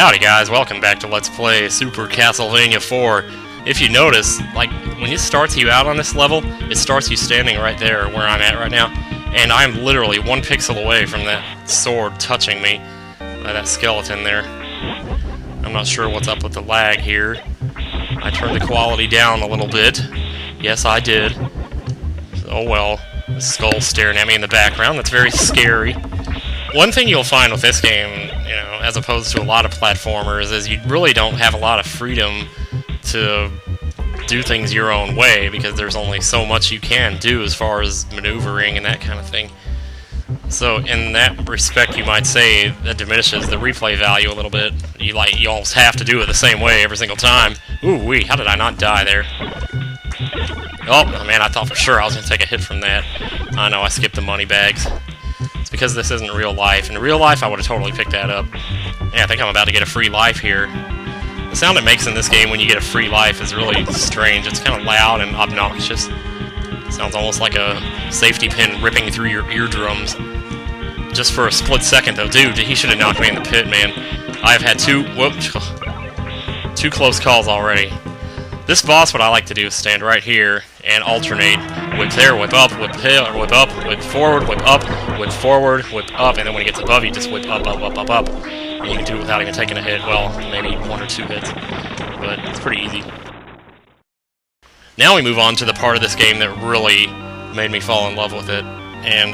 Howdy guys, welcome back to Let's Play Super Castlevania 4. If you notice, like, when it starts you out on this level, it starts you standing right there where I'm at right now, and I'm literally 1 pixel away from that sword touching me, by that skeleton there. I'm not sure what's up with the lag here. I turned the quality down a little bit. Yes, I did. Oh well, the skull staring at me in the background, that's very scary. One thing you'll find with this game, you know, as opposed to a lot of platformers, is you really don't have a lot of freedom to do things your own way, because there's only so much you can do as far as maneuvering and that kind of thing. So in that respect, you might say that diminishes the replay value a little bit. You almost have to do it the same way every single time. Ooh wee, how did I not die there? Oh man, I thought for sure I was going to take a hit from that. I know, I skipped the money bags. It's because this isn't real life. In real life, I would have totally picked that up. Yeah, I think I'm about to get a free life here. The sound it makes in this game when you get a free life is really strange. It's kind of loud and obnoxious. It sounds almost like a safety pin ripping through your eardrums. Just for a split second, though. Dude, he should have knocked me in the pit, man. I've had two close calls already. This boss, what I like to do is stand right here and alternate. Whip there, whip up, whip here, whip up, whip forward, whip up, whip forward, whip up, and then when it gets above you, just whip up, up, up, up, up. And you can do it without even taking a hit. Well, maybe 1 or 2 hits, but it's pretty easy. Now we move on to the part of this game that really made me fall in love with it. And,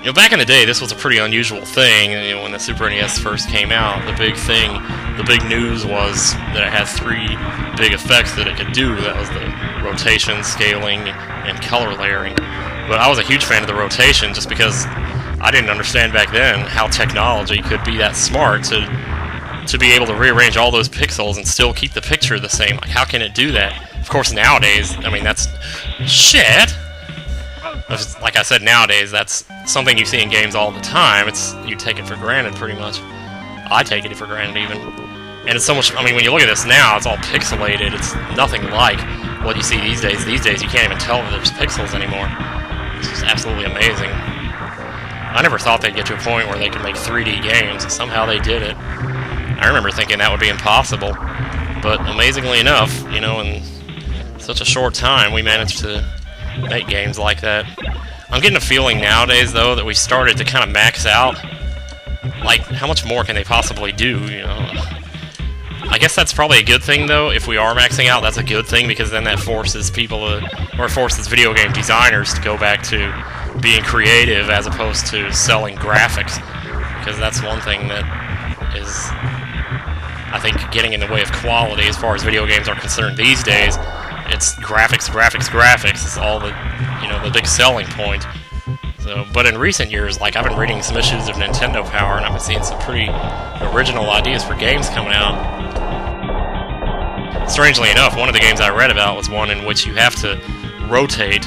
you know, back in the day, this was a pretty unusual thing. You know, when the Super NES first came out, the big news was that it had 3 big effects that it could do. That was the rotation, scaling, and color layering. But I was a huge fan of the rotation just because I didn't understand back then how technology could be that smart to be able to rearrange all those pixels and still keep the picture the same. Like, how can it do that? Of course, nowadays, I mean, that's shit. Like I said, nowadays, that's something you see in games all the time. You take it for granted, pretty much. I take it for granted, even. And it's so much, I mean, when you look at this now, it's all pixelated. It's nothing like what you see these days. These days, you can't even tell that there's pixels anymore. It's just absolutely amazing. I never thought they'd get to a point where they could make 3D games. Somehow they did it. I remember thinking that would be impossible. But amazingly enough, you know, in such a short time, we managed to make games like that. I'm getting a feeling nowadays, though, that we started to kind of max out. Like, how much more can they possibly do, you know? I guess that's probably a good thing, though. If we are maxing out, that's a good thing, because then that forces people to, or forces video game designers to go back to being creative as opposed to selling graphics. Because that's one thing that is, I think, getting in the way of quality as far as video games are concerned these days. It's graphics, graphics, graphics. It's all the, you know, the big selling point. So, but in recent years, like, I've been reading some issues of Nintendo Power, and I've been seeing some pretty original ideas for games coming out. Strangely enough, one of the games I read about was one in which you have to rotate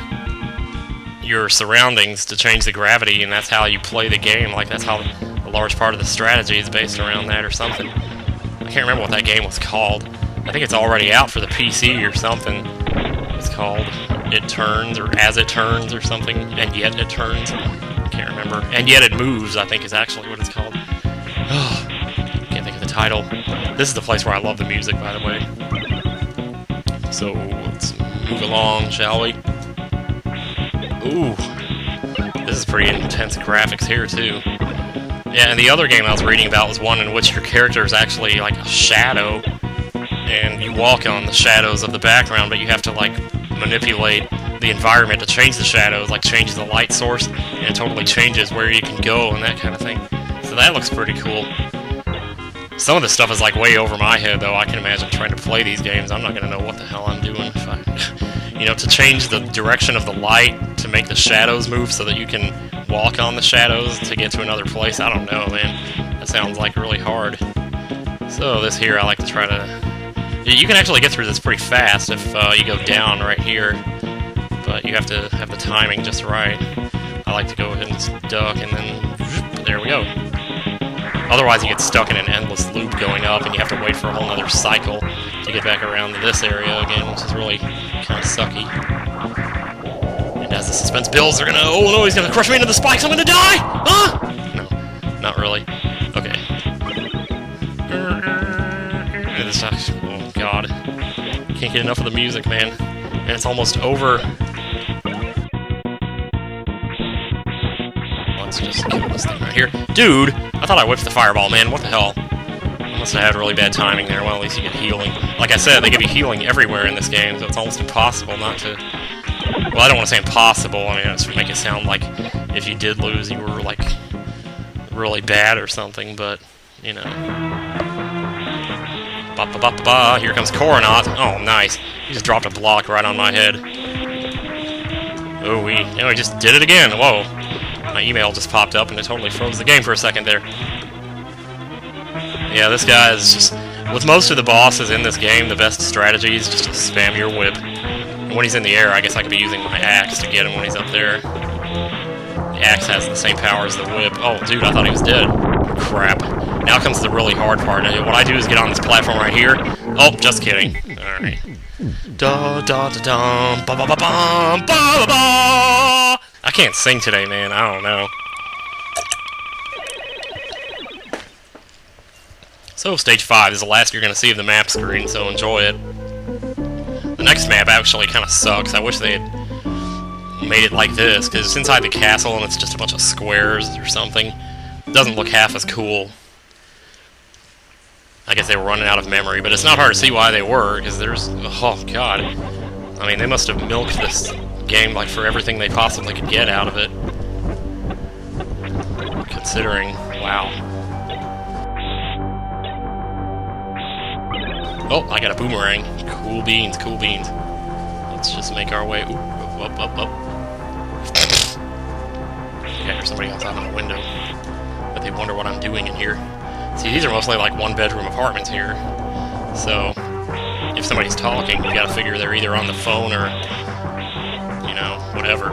your surroundings to change the gravity, and that's how you play the game. Like, that's how a large part of the strategy is based around that or something. I can't remember what that game was called. I think it's already out for the PC or something. It's called It Turns, or As It Turns, or something. And Yet It Turns. I can't remember. And Yet It Moves, I think, is actually what it's called. Oh, can't think of the title. This is the place where I love the music, by the way. So, let's move along, shall we? Ooh. This is pretty intense graphics here, too. Yeah, and the other game I was reading about was one in which your character is actually like a shadow, and you walk on the shadows of the background, but you have to, like, manipulate the environment to change the shadows, like change the light source, and it totally changes where you can go and that kind of thing. So that looks pretty cool. Some of this stuff is, like, way over my head, though. I can imagine trying to play these games. I'm not going to know what the hell I'm doing if I... You know, to change the direction of the light, to make the shadows move so that you can walk on the shadows to get to another place. I don't know, man. That sounds, like, really hard. So this here, I like to try to... You can actually get through this pretty fast if you go down right here, but you have to have the timing just right. I like to go ahead and duck, and then there we go. Otherwise you get stuck in an endless loop going up, and you have to wait for a whole other cycle to get back around to this area again, which is really kind of sucky. And as the suspense builds, they're gonna... Oh no, he's gonna crush me into the spikes! I'm gonna die! Huh? No, not really. Okay. Oh god. Can't get enough of the music, man. And it's almost over. Let's just kill this thing right here. Dude! I thought I whipped the fireball, man. What the hell? I must have had really bad timing there. Well, at least you get healing. Like I said, they give you healing everywhere in this game, so it's almost impossible not to... Well, I don't want to say impossible. I mean, it's to make it sound like if you did lose, you were, like, really bad or something, but, you know... Ba-ba-ba-ba-ba. Here comes Coronat. Oh, nice. He just dropped a block right on my head. Oh, he just did it again. Whoa. My email just popped up and it totally froze the game for a second there. Yeah, this guy is just... With most of the bosses in this game, the best strategy is just to spam your whip. And when he's in the air, I guess I could be using my axe to get him when he's up there. The axe has the same power as the whip. Oh, dude, I thought he was dead. Crap. Now comes the really hard part. What I do is get on this platform right here. Oh, just kidding. Alright. Da-da-da-dum, ba-ba-ba-bum, ba-ba-ba! I can't sing today, man. I don't know. So, Stage 5 is the last you're going to see of the map screen, so enjoy it. The next map actually kind of sucks. I wish they had made it like this, because it's inside the castle and it's just a bunch of squares or something. It doesn't look half as cool. I guess they were running out of memory, but it's not hard to see why they were, because there's... Oh, God. I mean, they must have milked this game like for everything they possibly could get out of it. Considering... Wow. Oh, I got a boomerang. Cool beans, cool beans. Let's just make our way... Ooh, up, up, up. Yeah, there's somebody outside on the window. But they wonder what I'm doing in here. See, these are mostly like one-bedroom apartments here. So, if somebody's talking, you gotta figure they're either on the phone or, you know, whatever.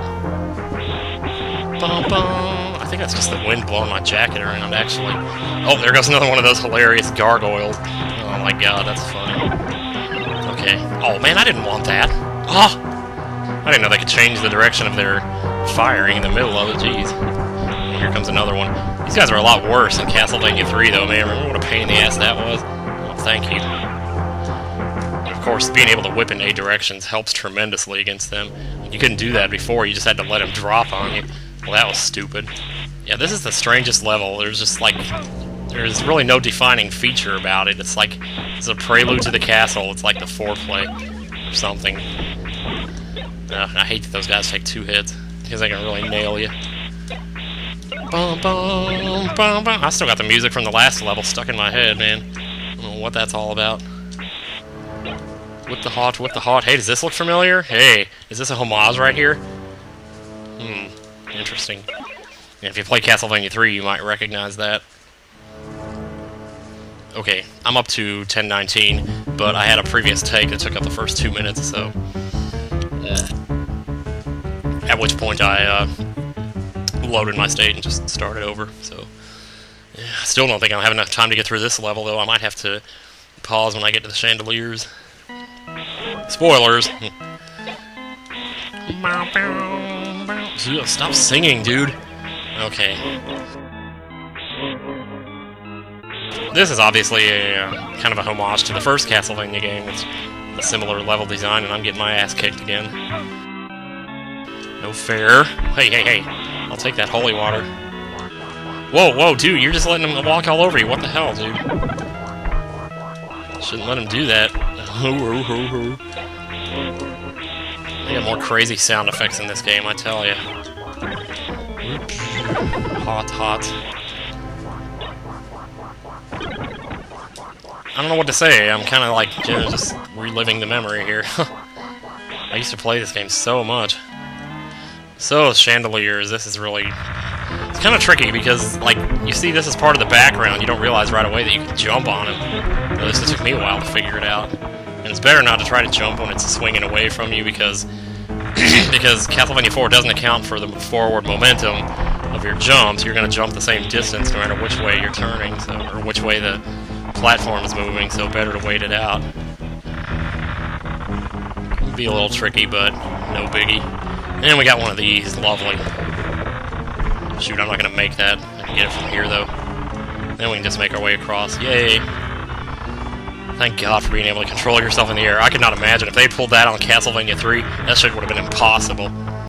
Bum, bum. I think that's just the wind blowing my jacket around, actually. Oh, there goes another one of those hilarious gargoyles. Oh my god, that's funny. Okay. Oh man, I didn't want that. Oh! I didn't know they could change the direction of their firing in the middle of it, jeez. Here comes another one. These guys are a lot worse in Castlevania 3, though, man. Remember what a pain in the ass that was? Oh, thank you. And of course, being able to whip in 8 directions helps tremendously against them. You couldn't do that before, you just had to let them drop on you. Well, that was stupid. Yeah, this is the strangest level. There's just, like... There's really no defining feature about it. It's like... It's a prelude to the castle. It's like the foreplay or something. I hate that those guys take 2 hits, because they can really nail you. Bum, bum, bum, bum. I still got the music from the last level stuck in my head, man. I don't know what that's all about. Whip the hot, whip the hot. Hey, does this look familiar? Hey, is this a homage right here? Interesting. Yeah, if you play Castlevania 3, you might recognize that. Okay, I'm up to 1019, but I had a previous take that took up the first 2 minutes, so... At which point I loaded my state and just started over, so... Yeah, I still don't think I'll have enough time to get through this level, though. I might have to pause when I get to the chandeliers. Spoilers! Stop singing, dude! Okay. This is obviously a kind of a homage to the first Castlevania game. It's a similar level design, and I'm getting my ass kicked again. No fair. Hey, hey, hey. I'll take that holy water. Whoa, whoa, dude, you're just letting him walk all over you. What the hell, dude? Shouldn't let him do that. They got more crazy sound effects in this game, I tell ya. Hot, hot. I don't know what to say. I'm kind of like, just reliving the memory here. I used to play this game so much. So, chandeliers, this is really... It's kind of tricky because, like, you see this is part of the background. You don't realize right away that you can jump on it. At least it took me a while to figure it out. And it's better not to try to jump when it's swinging away from you because... because Castlevania 4 doesn't account for the forward momentum of your jumps. You're going to jump the same distance no matter which way you're turning, so, or which way the platform is moving, so better to wait it out. It'd be a little tricky, but no biggie. And we got one of these. Lovely. Shoot, I'm not going to make that. I can get it from here, though. Then we can just make our way across. Yay! Thank God for being able to control yourself in the air. I could not imagine if they pulled that on Castlevania 3, that shit would have been impossible.